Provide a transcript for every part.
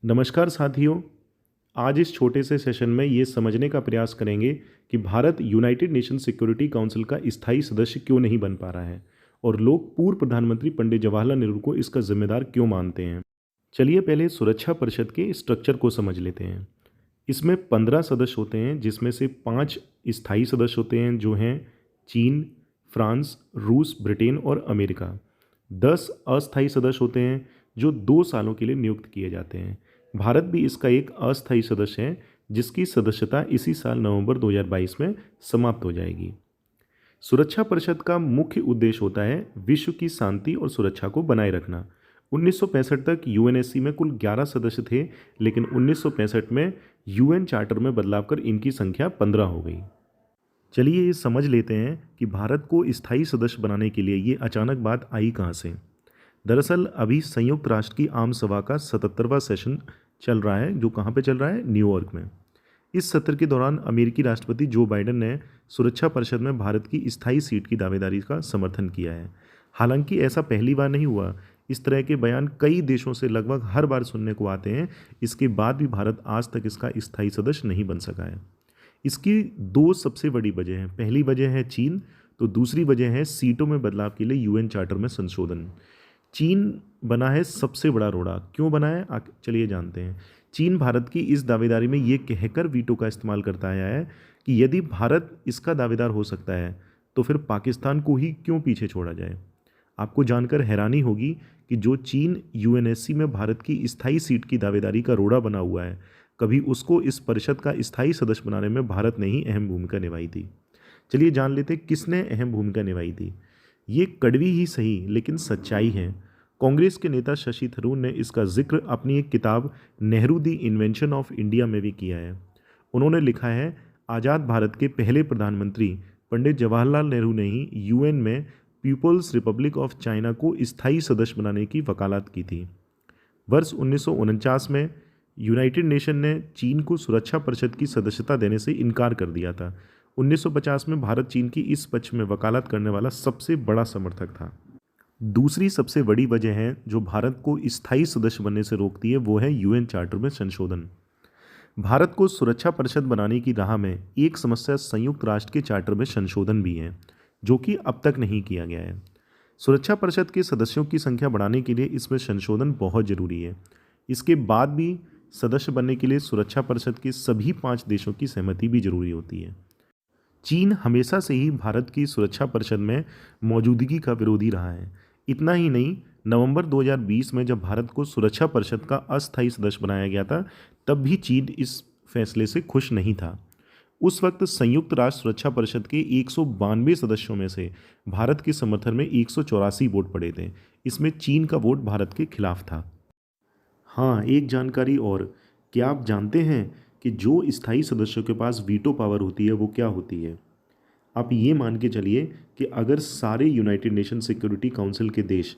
नमस्कार साथियों। आज इस छोटे से सेशन में ये समझने का प्रयास करेंगे कि Bharat United nation security council का स्थायी सदस्य क्यों नहीं बन पा रहा है और लोग पूर्व प्रधानमंत्री पंडित जवाहरलाल नेहरू को इसका जिम्मेदार क्यों मानते हैं। चलिए पहले सुरक्षा परिषद के स्ट्रक्चर को समझ लेते हैं। इसमें 15 सदस्य होते हैं, जिसमें से 5 स्थायी सदस्य होते हैं जो हैं चीन, फ्रांस, रूस, ब्रिटेन और अमेरिका। 10 अस्थायी सदस्य होते हैं जो 2 सालों के लिए नियुक्त किए जाते हैं। भारत भी इसका एक अस्थायी सदस्य है, जिसकी सदस्यता इसी साल नवंबर 2022 में समाप्त हो जाएगी। सुरक्षा परिषद का मुख्य उद्देश्य होता है विश्व की शांति और सुरक्षा को बनाए रखना। 1965 तक यूएनएससी में कुल 11 सदस्य थे, लेकिन 1965 में यूएन चार्टर में बदलाव कर इनकी संख्या 15 हो गई। चलिए ये समझ लेते हैं कि भारत को स्थायी सदस्य बनाने के लिए ये अचानक बात आई कहाँ से। दरअसल अभी संयुक्त राष्ट्र की आम सभा का 77वां सेशन चल रहा है, जो कहाँ पे चल रहा है, न्यूयॉर्क में। इस सत्र के दौरान अमेरिकी राष्ट्रपति जो बाइडेन ने सुरक्षा परिषद में भारत की स्थायी सीट की दावेदारी का समर्थन किया है। हालांकि ऐसा पहली बार नहीं हुआ। इस तरह के बयान कई देशों से लगभग हर बार सुनने को आते हैं। इसके बाद भी भारत आज तक इसका स्थायी सदस्य नहीं बन सका है। इसकी 2 सबसे बड़ी वजह हैं। पहली वजह है चीन, तो दूसरी वजह है सीटों में बदलाव के लिए यूएन चार्टर में संशोधन। चीन बना है सबसे बड़ा रोड़ा। क्यों बना है, चलिए जानते हैं। चीन भारत की इस दावेदारी में ये कहकर वीटो का इस्तेमाल करता आया है कि यदि भारत इसका दावेदार हो सकता है तो फिर पाकिस्तान को ही क्यों पीछे छोड़ा जाए। आपको जानकर हैरानी होगी कि जो चीन यूएनएससी में भारत की स्थायी सीट की दावेदारी का रोड़ा बना हुआ है, कभी उसको इस परिषद का स्थायी सदस्य बनाने में भारत ने ही अहम भूमिका निभाई थी। चलिए जान लेते किसने अहम भूमिका निभाई थी। ये कड़वी ही सही लेकिन सच्चाई है। कांग्रेस के नेता शशि थरूर ने इसका जिक्र अपनी एक किताब नेहरू दी इन्वेंशन ऑफ इंडिया में भी किया है। उन्होंने लिखा है, आज़ाद भारत के पहले प्रधानमंत्री पंडित जवाहरलाल नेहरू ने ही यूएन में पीपल्स रिपब्लिक ऑफ चाइना को स्थायी सदस्य बनाने की वकालत की थी। वर्ष 1949 में यूनाइटेड नेशन ने चीन को सुरक्षा परिषद की सदस्यता देने से इनकार कर दिया था। 1950 में भारत चीन की इस पक्ष में वकालत करने वाला सबसे बड़ा समर्थक था। दूसरी सबसे बड़ी वजह है जो भारत को स्थायी सदस्य बनने से रोकती है, वो है यूएन चार्टर में संशोधन। भारत को सुरक्षा परिषद बनाने की राह में एक समस्या संयुक्त राष्ट्र के चार्टर में संशोधन भी है, जो कि अब तक नहीं किया गया है। सुरक्षा परिषद के सदस्यों की संख्या बढ़ाने के लिए इसमें संशोधन बहुत जरूरी है। इसके बाद भी सदस्य बनने के लिए सुरक्षा परिषद के सभी 5 देशों की सहमति भी जरूरी होती है। चीन हमेशा से ही भारत की सुरक्षा परिषद में मौजूदगी का विरोधी रहा है। इतना ही नहीं, नवंबर 2020 में जब भारत को सुरक्षा परिषद का अस्थायी सदस्य बनाया गया था, तब भी चीन इस फैसले से खुश नहीं था। उस वक्त संयुक्त राष्ट्र सुरक्षा परिषद के 192 सदस्यों में से भारत के समर्थन में 184 वोट पड़े थे। इसमें चीन का वोट भारत के खिलाफ था। हाँ, एक जानकारी और, क्या आप जानते हैं कि जो स्थायी सदस्यों के पास वीटो पावर होती है वो क्या होती है? आप ये मान के चलिए कि अगर सारे यूनाइटेड नेशन सिक्योरिटी काउंसिल के देश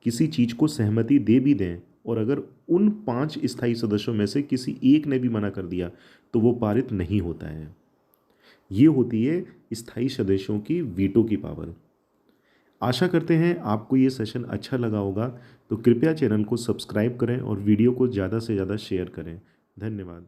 किसी चीज़ को सहमति दे भी दें और अगर उन 5 स्थायी सदस्यों में से किसी एक ने भी मना कर दिया तो वो पारित नहीं होता है। ये होती है स्थायी सदस्यों की वीटो की पावर। आशा करते हैं आपको ये सेशन अच्छा लगा होगा, तो कृपया चैनल को सब्सक्राइब करें और वीडियो को ज़्यादा से ज़्यादा शेयर करें। धन्यवाद।